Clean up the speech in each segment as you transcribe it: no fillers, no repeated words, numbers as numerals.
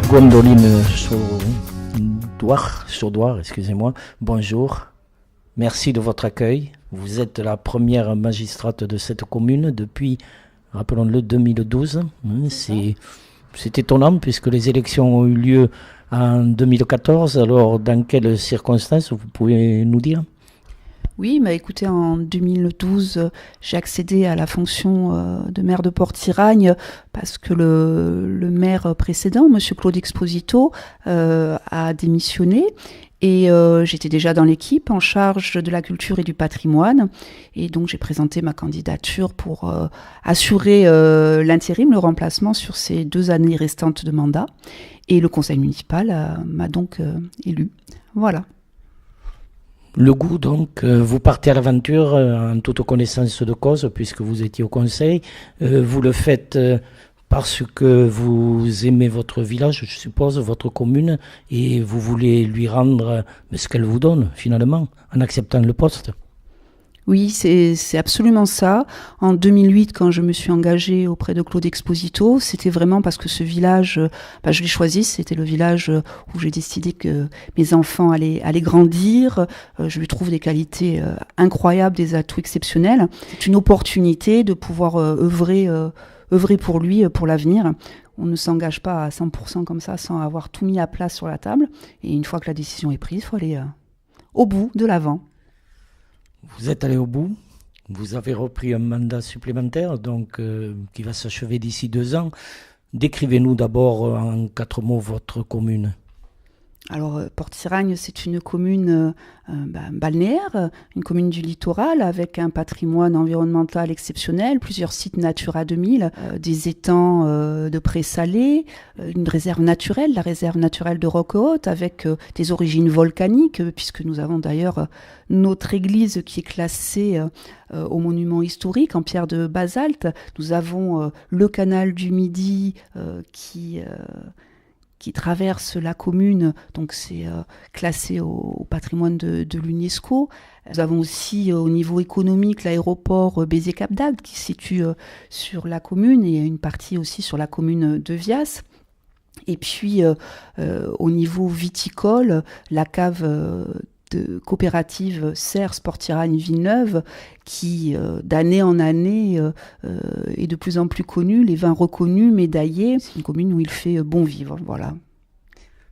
Gwendoline Chaudoir, excusez-moi, bonjour. Merci de votre accueil. Vous êtes la première magistrate de cette commune depuis, rappelons-le, 2012. C'est étonnant puisque les élections ont eu lieu en 2014. Alors, dans quelles circonstances vous pouvez nous dire ? Oui, écoutez, en 2012, j'ai accédé à la fonction de maire de Port-Tiragne parce que le maire précédent, M. Claude Exposito, a démissionné. Et j'étais déjà dans l'équipe en charge de la culture et du patrimoine. Et donc j'ai présenté ma candidature pour assurer l'intérim, le remplacement sur ces 2 années restantes de mandat. Et le conseil municipal m'a donc élu. Voilà. Le goût, donc, vous partez à l'aventure en toute connaissance de cause, puisque vous étiez au conseil. Vous le faites parce que vous aimez votre village, je suppose, votre commune, et vous voulez lui rendre ce qu'elle vous donne, finalement, en acceptant le poste. Oui, c'est absolument ça. En 2008, quand je me suis engagée auprès de Claude Exposito, c'était vraiment parce que ce village, je l'ai choisi, c'était le village où j'ai décidé que mes enfants allaient grandir. Je lui trouve des qualités incroyables, des atouts exceptionnels. C'est une opportunité de pouvoir œuvrer pour lui, pour l'avenir. On ne s'engage pas à 100% comme ça sans avoir tout mis à plat sur la table. Et une fois que la décision est prise, il faut aller au bout, de l'avant. Vous êtes allé au bout, vous avez repris un mandat supplémentaire donc, qui va s'achever d'ici 2 ans. Décrivez-nous d'abord en 4 mots votre commune. Alors, Port-Tiragne, c'est une commune balnéaire, une commune du littoral avec un patrimoine environnemental exceptionnel, plusieurs sites Natura 2000, des étangs de prés salés, une réserve naturelle, la réserve naturelle de Roquehaute, avec des origines volcaniques, puisque nous avons d'ailleurs notre église qui est classée au monument historique en pierre de basalte. Nous avons le canal du Midi qui traverse la commune, donc c'est classé au patrimoine de l'UNESCO. Nous avons aussi au niveau économique l'aéroport Béziers-Cap d'Agde qui se situe sur la commune et une partie aussi sur la commune de Vias. Et puis au niveau viticole, la cave de coopérative Cers Port-Tiragne Villeneuve qui d'année en année est de plus en plus connue, les vins reconnus, médaillés. C'est une commune où il fait bon vivre, voilà.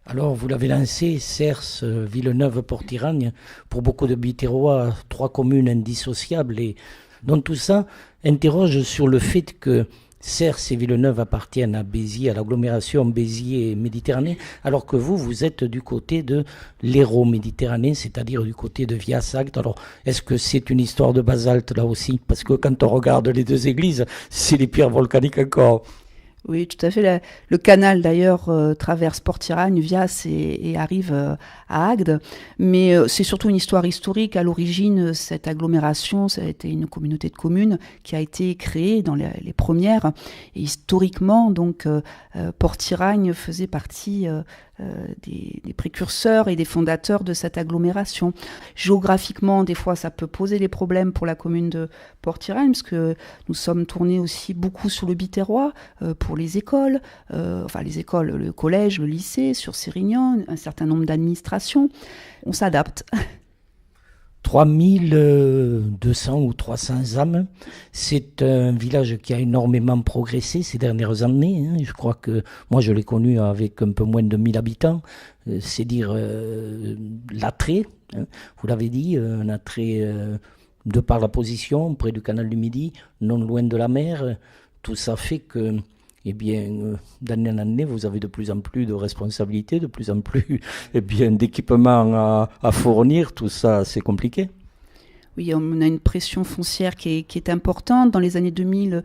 Alors, vous l'avez lancé, Cers, Villeneuve, Port-Tiragne, pour beaucoup de Biterrois, 3 communes indissociables. Et donc tout ça interroge sur le fait que Cers et Villeneuve appartiennent à Béziers, à l'agglomération Béziers-Méditerranée, alors que vous êtes du côté de l'Hérault méditerranée, c'est-à-dire du côté de Vias-Agde. Alors, est-ce que c'est une histoire de basalte là aussi ? Parce que quand on regarde les 2 églises, c'est les pierres volcaniques encore. Oui, tout à fait. Le canal, d'ailleurs, traverse Port-Tiragne, Vias et arrive à Agde. Mais c'est surtout une histoire historique. À l'origine, cette agglomération, ça a été une communauté de communes qui a été créée dans les premières. Et historiquement, donc, Port-Tiragne faisait partie des précurseurs et des fondateurs de cette agglomération. Géographiquement, des fois, ça peut poser des problèmes pour la commune de Port-Tiragne, parce que nous sommes tournés aussi beaucoup sur le Biterrois, pour les écoles, le collège, le lycée, sur Sérignan, un certain nombre d'administrations. On s'adapte. 3200 ou 300 âmes, c'est un village qui a énormément progressé ces dernières années. Je crois que moi je l'ai connu avec un peu moins de 1000 habitants. C'est dire l'attrait, vous l'avez dit, un attrait de par la position, près du canal du Midi, non loin de la mer. Tout ça fait que d'année en année, vous avez de plus en plus de responsabilités, de plus en plus d'équipements à fournir. Tout ça, c'est compliqué. Oui, on a une pression foncière qui est importante. Dans les années 2000,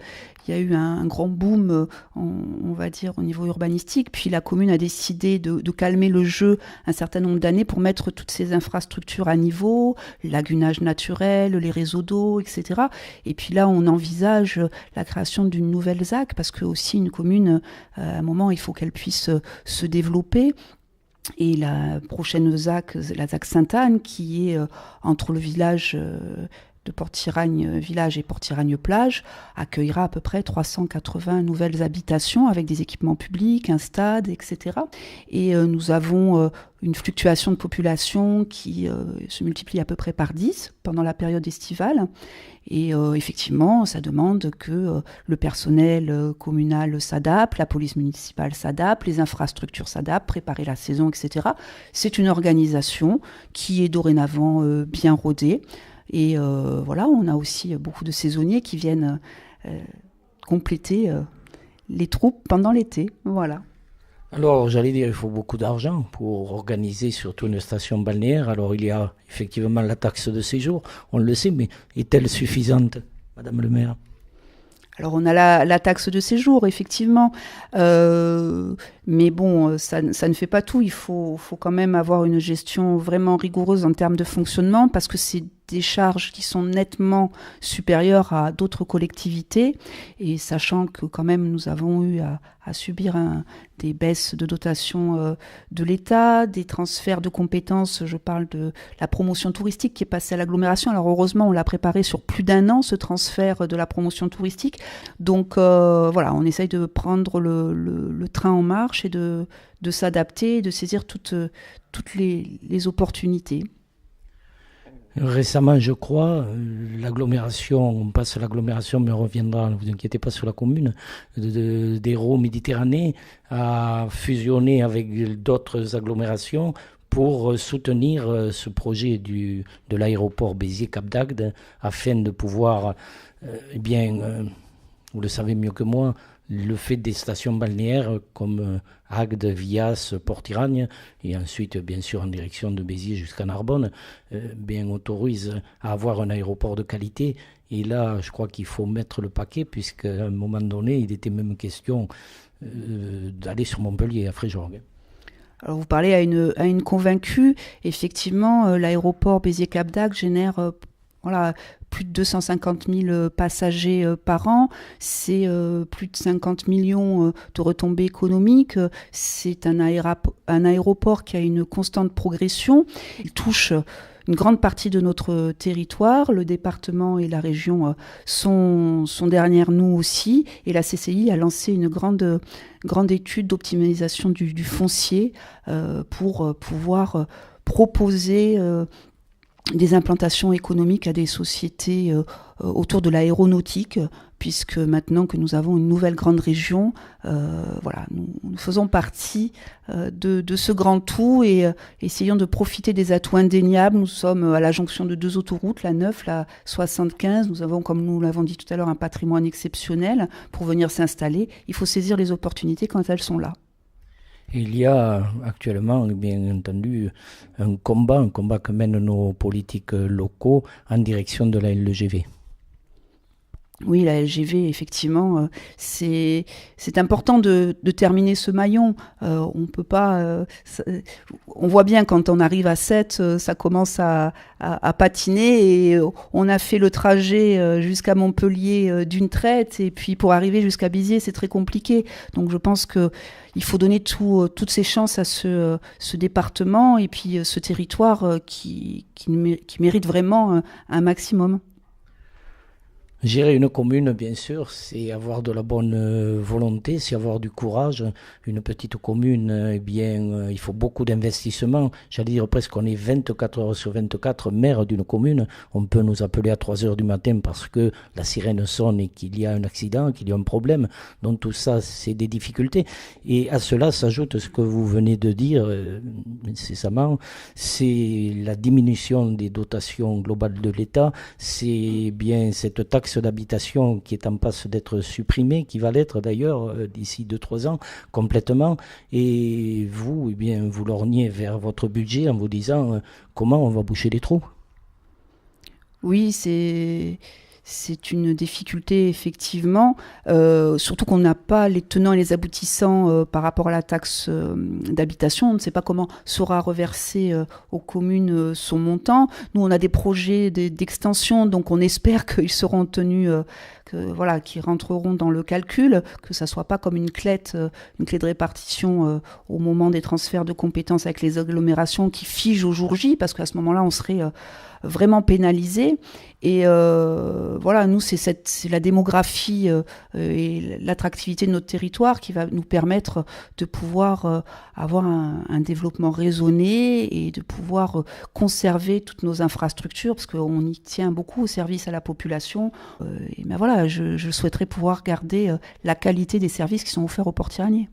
il y a eu un grand boom, on va dire, au niveau urbanistique. Puis la commune a décidé de calmer le jeu un certain nombre d'années pour mettre toutes ces infrastructures à niveau, le lagunage naturel, les réseaux d'eau, etc. Et puis là, on envisage la création d'une nouvelle ZAC, parce que aussi une commune, à un moment, il faut qu'elle puisse se développer. Et la prochaine ZAC, la ZAC Sainte-Anne, qui est entre le village Port-Tiragne Village et Port-Tiragne Plage accueillera à peu près 380 nouvelles habitations avec des équipements publics, un stade, etc. Et nous avons une fluctuation de population qui se multiplie à peu près par 10 pendant la période estivale. Et effectivement, ça demande que le personnel communal s'adapte, la police municipale s'adapte, les infrastructures s'adaptent, préparer la saison, etc. C'est une organisation qui est dorénavant bien rodée. Et voilà, on a aussi beaucoup de saisonniers qui viennent compléter les troupes pendant l'été. Voilà. Alors, j'allais dire, il faut beaucoup d'argent pour organiser surtout une station balnéaire. Alors, il y a effectivement la taxe de séjour, on le sait, mais est-elle suffisante, Madame le maire? Alors on a la taxe de séjour, effectivement, mais bon, ça ne fait pas tout. Il faut quand même avoir une gestion vraiment rigoureuse en termes de fonctionnement, parce que c'est des charges qui sont nettement supérieures à d'autres collectivités, et sachant que quand même nous avons eu à subir des baisses de dotation de l'État, des transferts de compétences. Je parle de la promotion touristique qui est passée à l'agglomération. Alors heureusement, on l'a préparé sur plus d'un an, ce transfert de la promotion touristique. Donc voilà, on essaye de prendre le train en marche et de s'adapter, de saisir toutes les opportunités. Récemment, je crois, l'agglomération, on passe à l'agglomération, mais on reviendra, ne vous inquiétez pas, sur la commune, d'Hérault Méditerranée a fusionné avec d'autres agglomérations pour soutenir ce projet de l'aéroport Béziers-Cap d'Agde, afin de pouvoir, vous le savez mieux que moi, le fait des stations balnéaires comme Agde, Vias, Port-Tiragne, et ensuite, bien sûr, en direction de Béziers jusqu'à Narbonne, autorise à avoir un aéroport de qualité. Et là, je crois qu'il faut mettre le paquet, puisqu'à un moment donné, il était même question d'aller sur Montpellier, à Fréjorgue. Alors vous parlez à une convaincue. Effectivement, l'aéroport Béziers-Cap d'Agde génère plus de 250 000 passagers par an, c'est plus de 50 millions de retombées économiques, c'est un aéroport qui a une constante progression, il touche une grande partie de notre territoire, le département et la région sont derrière nous aussi, et la CCI a lancé une grande étude d'optimisation du foncier pour pouvoir proposer des implantations économiques à des sociétés autour de l'aéronautique, puisque maintenant que nous avons une nouvelle grande région, nous faisons partie de ce grand tout et essayons de profiter des atouts indéniables. Nous sommes à la jonction de deux autoroutes, la 9, la 75. Nous avons, comme nous l'avons dit tout à l'heure, un patrimoine exceptionnel pour venir s'installer. Il faut saisir les opportunités quand elles sont là. Il y a actuellement, bien entendu, un combat que mènent nos politiques locaux en direction de la LGV. Oui, la LGV, effectivement, c'est important de terminer ce maillon. On peut pas. On voit bien quand on arrive à 7, ça commence à patiner et on a fait le trajet jusqu'à Montpellier d'une traite et puis pour arriver jusqu'à Béziers, c'est très compliqué. Donc je pense que il faut donner toutes ces chances à ce département et puis ce territoire qui mérite vraiment un maximum. Gérer une commune, bien sûr, c'est avoir de la bonne volonté, c'est avoir du courage. Une petite commune, il faut beaucoup d'investissement. J'allais dire presque qu'on est 24 heures sur 24 maire d'une commune. On peut nous appeler à 3 heures du matin parce que la sirène sonne et qu'il y a un accident, qu'il y a un problème. Donc tout ça, c'est des difficultés. Et à cela s'ajoute ce que vous venez de dire, incessamment, c'est la diminution des dotations globales de l'État. C'est bien cette taxe d'habitation qui est en passe d'être supprimée, qui va l'être d'ailleurs d'ici 2-3 ans complètement, et vous, vous lorgnez vers votre budget en vous disant comment on va boucher les trous. Oui, c'est une difficulté, effectivement, surtout qu'on n'a pas les tenants et les aboutissants par rapport à la taxe d'habitation. On ne sait pas comment sera reversé aux communes son montant. Nous, on a des projets d'extension, donc on espère qu'ils seront tenus, qui rentreront dans le calcul, que ça soit pas comme une clé de répartition au moment des transferts de compétences avec les agglomérations qui fige au jour J, parce qu'à ce moment-là, on serait vraiment pénalisé. Et nous, c'est la démographie et l'attractivité de notre territoire qui va nous permettre de pouvoir avoir un développement raisonné et de pouvoir conserver toutes nos infrastructures, parce qu'on y tient beaucoup au service à la population. Je souhaiterais pouvoir garder la qualité des services qui sont offerts aux ports-tiraniers.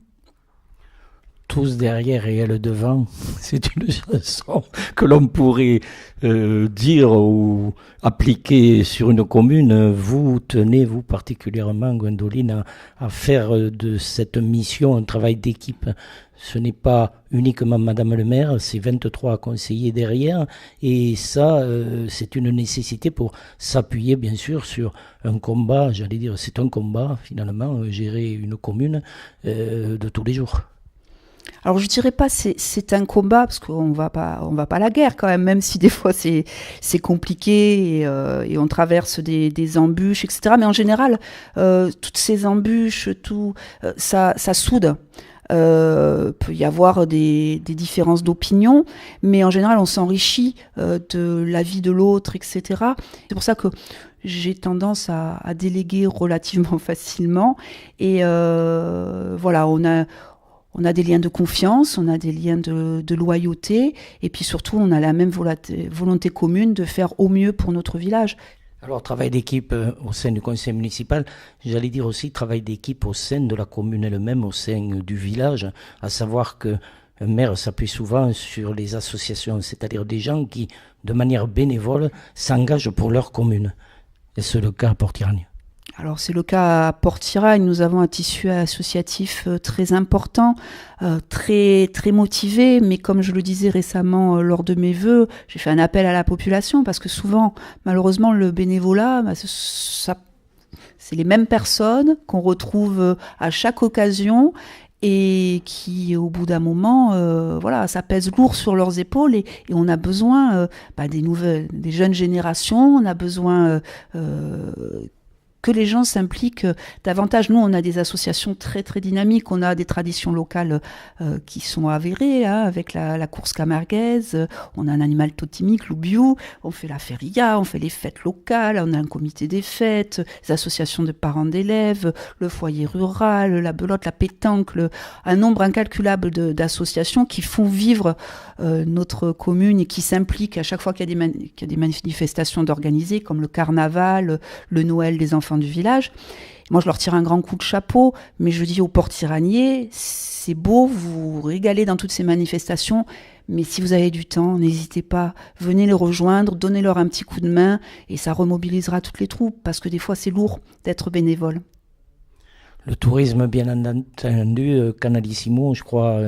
Tous derrière et elle devant, c'est une chanson que l'on pourrait dire ou appliquer sur une commune. Vous tenez, vous particulièrement, Gwendoline, à faire de cette mission un travail d'équipe. Ce n'est pas uniquement Madame le maire, c'est 23 conseillers derrière, et ça, c'est une nécessité pour s'appuyer bien sûr sur un combat, c'est un combat finalement, gérer une commune de tous les jours. Alors je dirais pas c'est un combat, parce qu'on va pas à la guerre quand même si des fois c'est compliqué et on traverse des embûches, etc. Mais en général, toutes ces embûches, ça soude. Peut y avoir des différences d'opinion, mais en général on s'enrichit de l'avis de l'autre, etc. C'est pour ça que j'ai tendance à déléguer relativement facilement, et on a des liens de confiance, on a des liens de loyauté, et puis surtout, on a la même volonté commune de faire au mieux pour notre village. Alors, travail d'équipe au sein du conseil municipal, j'allais dire aussi travail d'équipe au sein de la commune elle-même, au sein du village, à savoir qu'un maire s'appuie souvent sur les associations, c'est-à-dire des gens qui, de manière bénévole, s'engagent pour leur commune. Et c'est le cas à Port-Tirani. Alors c'est le cas à Port-Tirani, nous avons un tissu associatif très important, très, très motivé, mais comme je le disais récemment lors de mes vœux, j'ai fait un appel à la population, parce que souvent, malheureusement, le bénévolat, c'est les mêmes personnes qu'on retrouve à chaque occasion, et qui, au bout d'un moment, ça pèse lourd sur leurs épaules, et on a besoin des jeunes générations, on a besoin que les gens s'impliquent davantage. Nous, on a des associations très très dynamiques, on a des traditions locales qui sont avérées, avec la course camarguaise, on a un animal totémique, l'oubiou, on fait la feria, on fait les fêtes locales, on a un comité des fêtes, les associations de parents d'élèves, le foyer rural, la belote, la pétanque, un nombre incalculable d'associations qui font vivre notre commune et qui s'impliquent à chaque fois qu'il y a des manifestations d'organiser, comme le carnaval, le Noël des enfants du village. Moi, je leur tire un grand coup de chapeau, mais je dis aux port-tiraniers, c'est beau, vous vous régalez dans toutes ces manifestations, mais si vous avez du temps, n'hésitez pas, venez les rejoindre, donnez-leur un petit coup de main, et ça remobilisera toutes les troupes, parce que des fois, c'est lourd d'être bénévole. Le tourisme, bien entendu, Canalissimo, je crois,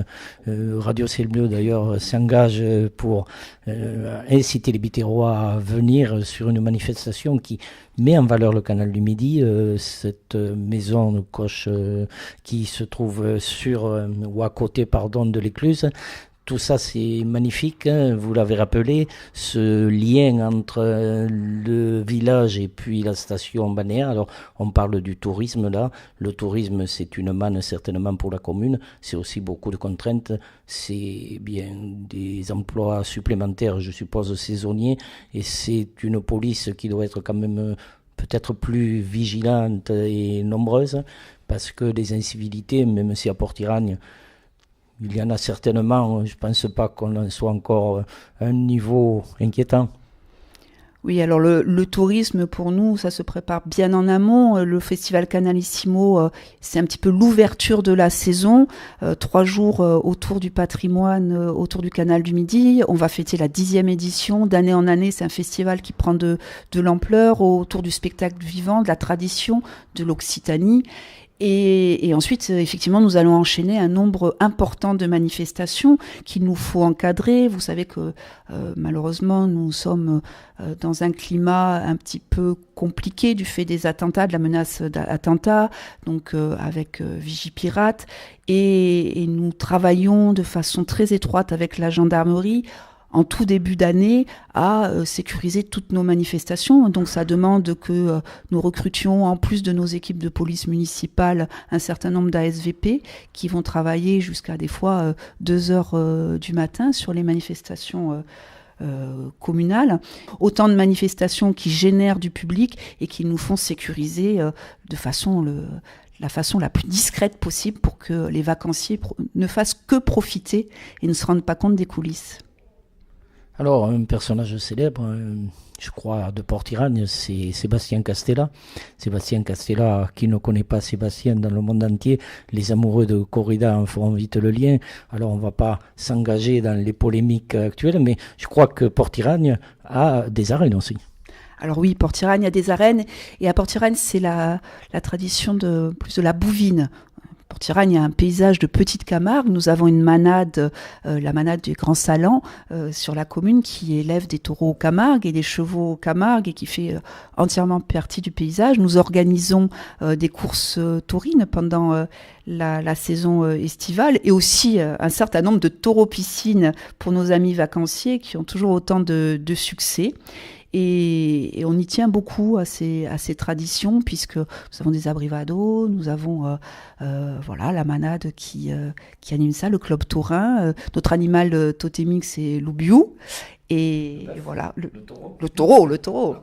Radio Ciel Bleu d'ailleurs, s'engage pour inciter les Biterrois à venir sur une manifestation qui met en valeur le canal du Midi, cette maison de coche qui se trouve ou à côté de l'Écluse. Tout ça, c'est magnifique, hein, vous l'avez rappelé, ce lien entre le village et puis la station balnéaire. Alors, on parle du tourisme là. Le tourisme, c'est une manne certainement pour la commune. C'est aussi beaucoup de contraintes. C'est bien des emplois supplémentaires, je suppose, saisonniers. Et c'est une police qui doit être quand même peut-être plus vigilante et nombreuse, parce que les incivilités, même si à Port-Tirani, il y en a certainement, je ne pense pas qu'on en soit encore à un niveau inquiétant. Oui, alors le tourisme, pour nous, ça se prépare bien en amont. Le festival Canalissimo, c'est un petit peu l'ouverture de la saison. 3 jours autour du patrimoine, autour du canal du Midi. On va fêter la 10e édition. D'année en année, c'est un festival qui prend de l'ampleur autour du spectacle vivant, de la tradition, de l'Occitanie. Et ensuite, effectivement, nous allons enchaîner un nombre important de manifestations qu'il nous faut encadrer. Vous savez que malheureusement, nous sommes dans un climat un petit peu compliqué du fait des attentats, de la menace d'attentats, donc avec Vigipirate. Et nous travaillons de façon très étroite avec la gendarmerie en tout début d'année à sécuriser toutes nos manifestations. Donc ça demande que nous recrutions, en plus de nos équipes de police municipale, un certain nombre d'ASVP qui vont travailler jusqu'à des fois 2 heures du matin sur les manifestations communales. Autant de manifestations qui génèrent du public et qui nous font sécuriser de la façon la plus discrète possible pour que les vacanciers ne fassent que profiter et ne se rendent pas compte des coulisses. Alors, un personnage célèbre, je crois, de Port-Iragne, c'est Sébastien Castella. Sébastien Castella, qui ne connaît pas Sébastien dans le monde entier, les amoureux de corrida en feront vite le lien. Alors, on ne va pas s'engager dans les polémiques actuelles, mais je crois que Port-Iragne a des arènes aussi. Alors oui, Port-Iragne a des arènes, et à Port-Iragne, c'est la tradition plus de la bouvine. Port-Iragne a un paysage de petite Camargue. Nous avons une manade, la manade du Grand Salan, sur la commune, qui élève des taureaux Camargue et des chevaux Camargue et qui fait entièrement partie du paysage. Nous organisons des courses taurines pendant la saison estivale et aussi un certain nombre de taureaux-piscines pour nos amis vacanciers qui ont toujours autant de succès. Et on y tient beaucoup à ces traditions, puisque nous avons des abrivados, nous avons la manade qui anime ça, le club taurin. Notre animal totémique, c'est l'oubiou. Et voilà, le taureau.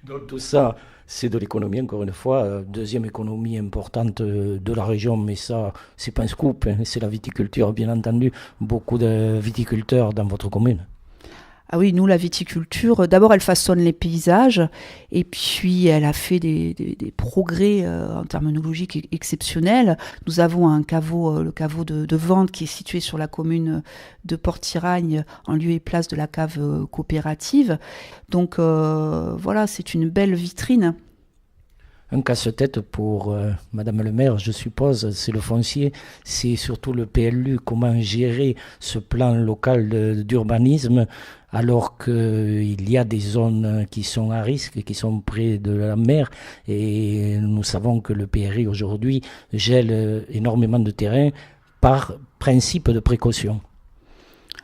Donc tout ça, c'est de l'économie, encore une fois. Deuxième économie importante de la région, mais ça, c'est pas un scoop, hein, c'est la viticulture, bien entendu. Beaucoup de viticulteurs dans votre commune. Ah oui, nous, la viticulture, d'abord, elle façonne les paysages, et puis elle a fait des progrès en terminologique exceptionnels. Nous avons un caveau, le caveau de vente, qui est situé sur la commune de Port-Iragne, en lieu et place de la cave coopérative. Donc voilà, c'est une belle vitrine. Un casse-tête pour Madame le maire, je suppose, c'est le foncier, c'est surtout le PLU, comment gérer ce plan local d'urbanisme alors qu'il y a des zones qui sont à risque, qui sont près de la mer, et nous savons que le PRI aujourd'hui gèle énormément de terrain par principe de précaution.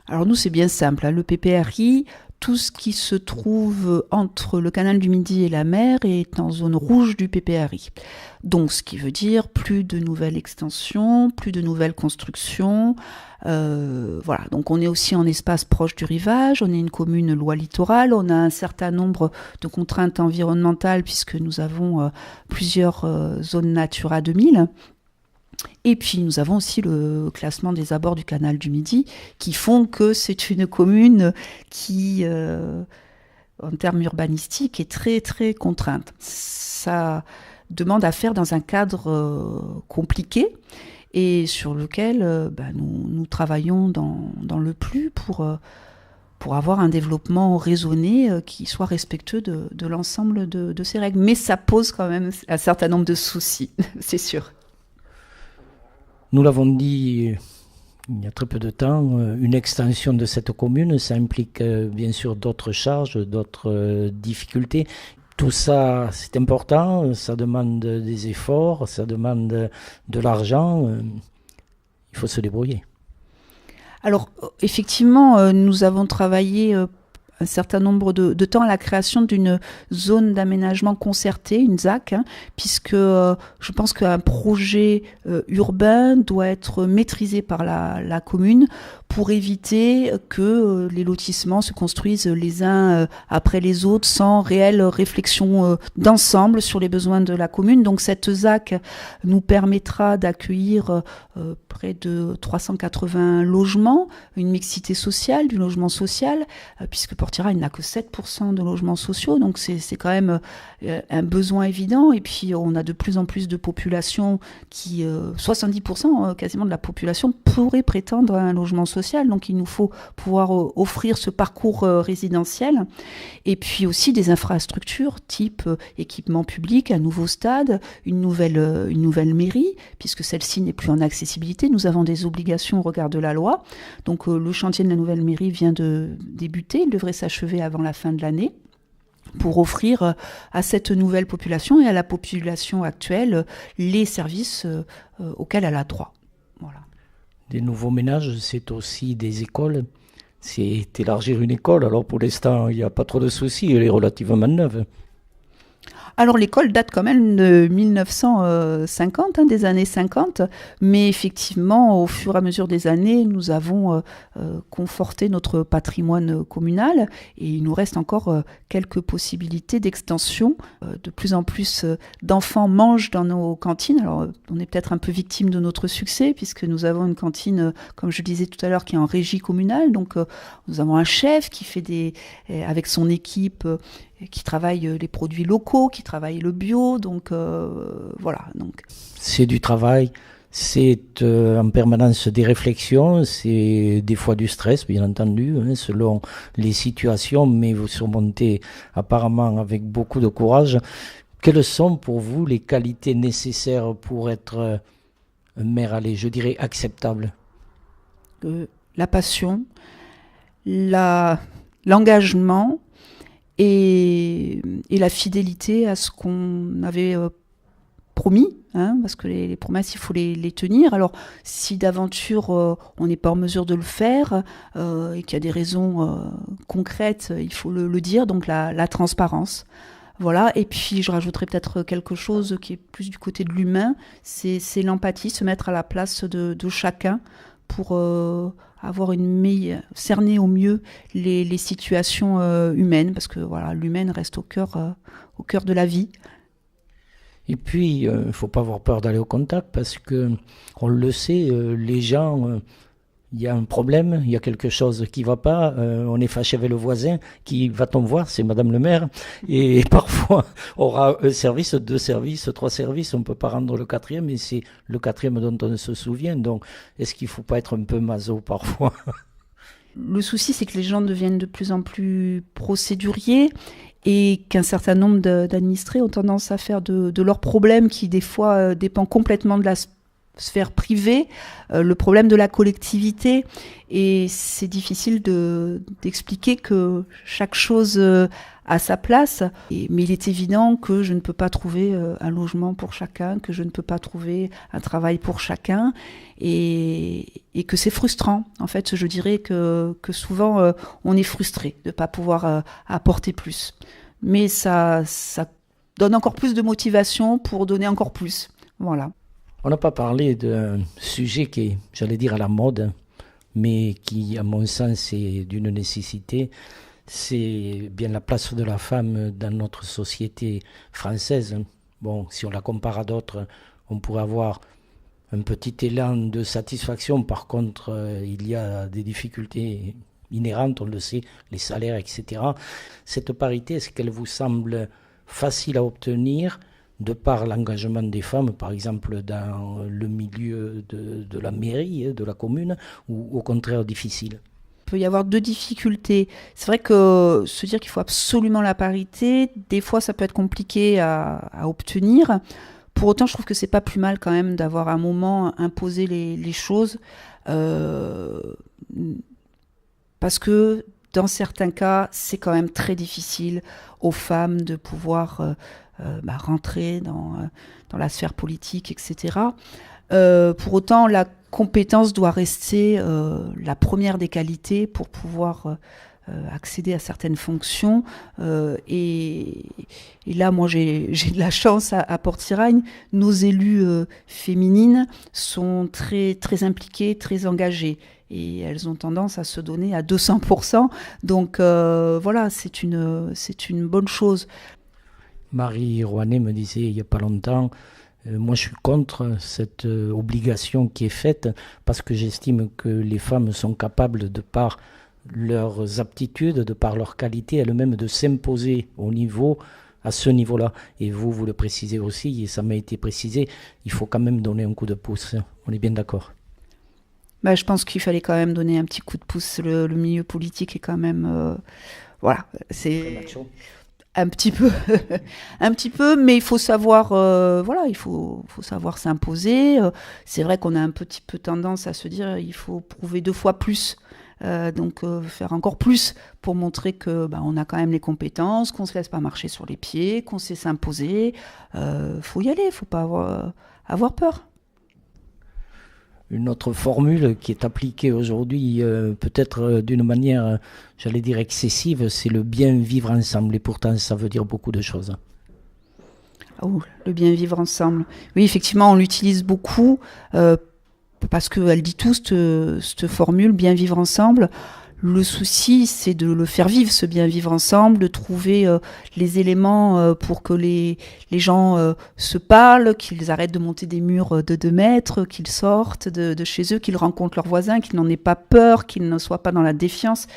Alors nous, c'est bien simple, hein. Le PPRI, tout ce qui se trouve entre le canal du Midi et la mer est en zone rouge du PPRI. Donc, ce qui veut dire plus de nouvelles extensions, plus de nouvelles constructions. Voilà. Donc, on est aussi en espace proche du rivage. On est une commune loi littorale. On a un certain nombre de contraintes environnementales puisque nous avons plusieurs zones Natura 2000. Et puis nous avons aussi le classement des abords du canal du Midi qui font que c'est une commune qui, en termes urbanistiques, est très très contrainte. Ça demande à faire dans un cadre compliqué et sur lequel nous travaillons dans le plus pour avoir un développement raisonné qui soit respectueux de l'ensemble de ces règles. Mais ça pose quand même un certain nombre de soucis, c'est sûr. Nous l'avons dit il y a très peu de temps, une extension de cette commune, ça implique bien sûr d'autres charges, d'autres difficultés. Tout ça, c'est important, ça demande des efforts, ça demande de l'argent. Il faut se débrouiller. Alors, effectivement, nous avons travaillé un certain nombre de temps à la création d'une zone d'aménagement concerté, une ZAC, puisque je pense qu'un projet urbain doit être maîtrisé par la commune pour éviter que les lotissements se construisent les uns après les autres sans réelle réflexion d'ensemble sur les besoins de la commune. Donc cette ZAC nous permettra d'accueillir près de 380 logements, une mixité sociale, du logement social, puisque Port-Iragne n'a que 7% de logements sociaux, donc c'est quand même un besoin évident. Et puis on a de plus en plus de population qui, 70% quasiment de la population pourrait prétendre à un logement social. Donc il nous faut pouvoir offrir ce parcours résidentiel et puis aussi des infrastructures type équipement public, un nouveau stade, une nouvelle mairie, puisque celle-ci n'est plus en accessibilité. Nous avons des obligations au regard de la loi. Donc le chantier de la nouvelle mairie vient de débuter, il devrait s'achever avant la fin de l'année, pour offrir à cette nouvelle population et à la population actuelle les services auxquels elle a droit. Voilà. Des nouveaux ménages, c'est aussi des écoles, c'est élargir une école. Alors pour l'instant, il n'y a pas trop de soucis, elle est relativement neuve. Alors l'école date quand même de 1950, des années 50, mais effectivement, au fur et à mesure des années, nous avons conforté notre patrimoine communal et il nous reste encore quelques possibilités d'extension. De plus en plus d'enfants mangent dans nos cantines. Alors on est peut-être un peu victime de notre succès puisque nous avons une cantine, comme je le disais tout à l'heure, qui est en régie communale. Donc nous avons un chef qui fait avec son équipe, qui travaille les produits locaux, qui travaille le bio, donc voilà. Donc. C'est du travail, c'est en permanence des réflexions, c'est des fois du stress, bien entendu, selon les situations, mais vous surmontez apparemment avec beaucoup de courage. Quelles sont pour vous les qualités nécessaires pour être un maire, je dirais, acceptable? La passion, l'engagement, et la fidélité à ce qu'on avait promis, parce que les promesses, il faut les tenir. Alors, si d'aventure on n'est pas en mesure de le faire et qu'il y a des raisons concrètes, il faut le dire, donc la transparence. Voilà, et puis je rajouterais peut-être quelque chose qui est plus du côté de l'humain, c'est l'empathie, se mettre à la place de chacun pour avoir cerner au mieux les situations humaines, parce que voilà, l'humaine reste au cœur de la vie. Et puis, il ne faut pas avoir peur d'aller au contact, parce que on le sait, les gens, il y a un problème, il y a quelque chose qui ne va pas, on est fâché avec le voisin, qui va-t-on voir, c'est Madame le maire, et parfois on aura un service, 2 services, 3 services, on ne peut pas rendre le 4e, et c'est le 4e dont on se souvient, donc est-ce qu'il ne faut pas être un peu maso parfois? Le souci, c'est que les gens deviennent de plus en plus procéduriers, et qu'un certain nombre d'administrés ont tendance à faire de leurs problèmes, qui des fois dépend complètement de la sphère privée, le problème de la collectivité, et c'est difficile d'expliquer que chaque chose a sa place, mais il est évident que je ne peux pas trouver un logement pour chacun, que je ne peux pas trouver un travail pour chacun, et que c'est frustrant. En fait, je dirais que souvent on est frustré de ne pas pouvoir apporter plus, mais ça donne encore plus de motivation pour donner encore plus. Voilà. On n'a pas parlé d'un sujet qui est, j'allais dire, à la mode, mais qui, à mon sens, est d'une nécessité. C'est bien la place de la femme dans notre société française. Bon, si on la compare à d'autres, on pourrait avoir un petit élan de satisfaction. Par contre, il y a des difficultés inhérentes, on le sait, les salaires, etc. Cette parité, est-ce qu'elle vous semble facile à obtenir de par l'engagement des femmes, par exemple dans le milieu de la mairie, de la commune, ou au contraire difficile? Il peut y avoir 2 difficultés. C'est vrai que se dire qu'il faut absolument la parité, des fois ça peut être compliqué à obtenir. Pour autant, je trouve que c'est pas plus mal quand même d'avoir un moment imposé les choses, parce que dans certains cas, c'est quand même très difficile aux femmes de pouvoir rentrer dans la sphère politique, etc. Pour autant, la compétence doit rester la première des qualités pour pouvoir accéder à certaines fonctions. Et là, moi, j'ai de la chance à Port-Iragne. Nos élus féminines sont très, très impliquées, très engagées. Et elles ont tendance à se donner à 200%. Donc voilà, c'est une bonne chose. Marie Rouanet me disait il n'y a pas longtemps, moi je suis contre cette obligation qui est faite parce que j'estime que les femmes sont capables, de par leurs aptitudes, de par leurs qualités elles-mêmes, de s'imposer à ce niveau-là. Et vous le précisez aussi, et ça m'a été précisé, il faut quand même donner un coup de pouce. On est bien d'accord? Je pense qu'il fallait quand même donner un petit coup de pouce. Le milieu politique est quand même... voilà, c'est... Un petit peu, mais il faut savoir, il faut savoir s'imposer. C'est vrai qu'on a un petit peu tendance à se dire, il faut prouver 2 fois plus, donc faire encore plus pour montrer que on a quand même les compétences, qu'on se laisse pas marcher sur les pieds, qu'on sait s'imposer. Faut y aller, faut pas avoir peur. une autre formule qui est appliquée aujourd'hui, peut-être d'une manière, j'allais dire, excessive, c'est le bien vivre ensemble. Et pourtant, ça veut dire beaucoup de choses. Oh, le bien vivre ensemble. Oui, effectivement, on l'utilise beaucoup parce qu'elle dit tout, cette formule, bien vivre ensemble. Le souci, c'est de le faire vivre, ce bien vivre ensemble, de trouver les éléments pour que les gens se parlent, qu'ils arrêtent de monter des murs de 2 mètres, qu'ils sortent de chez eux, qu'ils rencontrent leurs voisins, qu'ils n'en aient pas peur, qu'ils ne soient pas dans la défiance.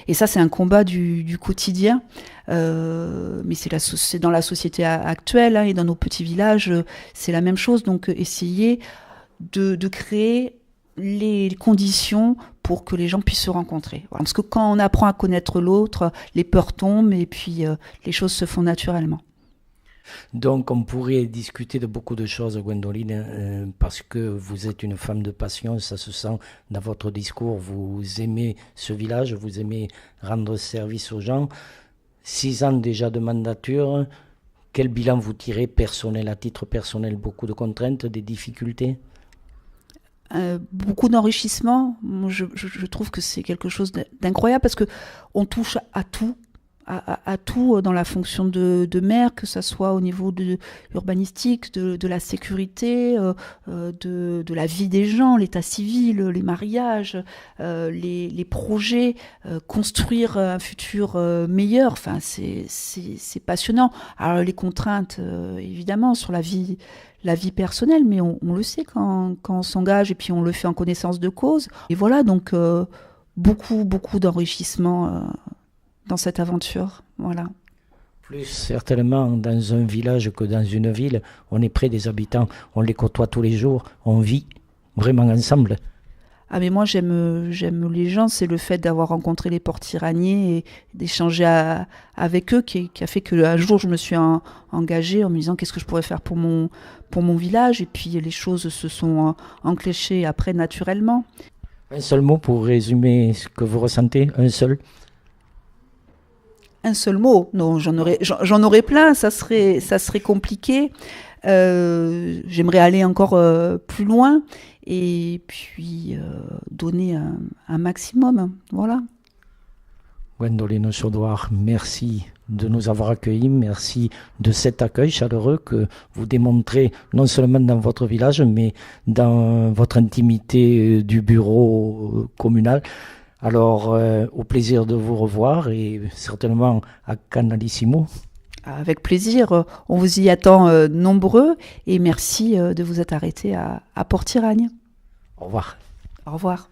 Et ça, c'est un combat du quotidien. Mais c'est dans la société actuelle et dans nos petits villages, c'est la même chose. Donc, essayer de créer les conditions pour que les gens puissent se rencontrer. Voilà. Parce que quand on apprend à connaître l'autre, les peurs tombent et puis les choses se font naturellement. Donc on pourrait discuter de beaucoup de choses, Gwendoline, parce que vous êtes une femme de passion, ça se sent dans votre discours, vous aimez ce village, vous aimez rendre service aux gens. 6 ans déjà de mandature, quel bilan vous tirez personnel, à titre personnel, beaucoup de contraintes, des difficultés? Beaucoup d'enrichissement. Je trouve que c'est quelque chose d'incroyable parce que on touche à tout, à tout dans la fonction de maire, que ça soit au niveau de urbanistique, de la sécurité, de la vie des gens, l'état civil, les mariages, les projets, construire un futur meilleur. Enfin, c'est passionnant. Alors les contraintes, évidemment, sur la vie personnelle, mais on le sait quand on s'engage et puis on le fait en connaissance de cause. Et voilà, donc beaucoup d'enrichissement dans cette aventure. Voilà. Plus certainement dans un village que dans une ville, on est près des habitants, on les côtoie tous les jours, on vit vraiment ensemble. Ah mais moi j'aime les gens, c'est le fait d'avoir rencontré les porte-iraniers et d'échanger avec eux qui a fait qu'un jour je me suis engagée en me disant qu'est-ce que je pourrais faire pour mon village, et puis les choses se sont enclenchées après naturellement. Un seul mot pour résumer ce que vous ressentez, un seul? Un seul mot? Non, j'en aurais plein, ça serait compliqué. J'aimerais aller encore plus loin et puis donner un maximum. Voilà. Gwendoline Chaudoir, merci de nous avoir accueillis, merci de cet accueil chaleureux que vous démontrez non seulement dans votre village, mais dans votre intimité du bureau communal. Alors, au plaisir de vous revoir et certainement à Canalissimo. Avec plaisir, on vous y attend nombreux et merci de vous être arrêtés à Port-Iragne. Au revoir. Au revoir.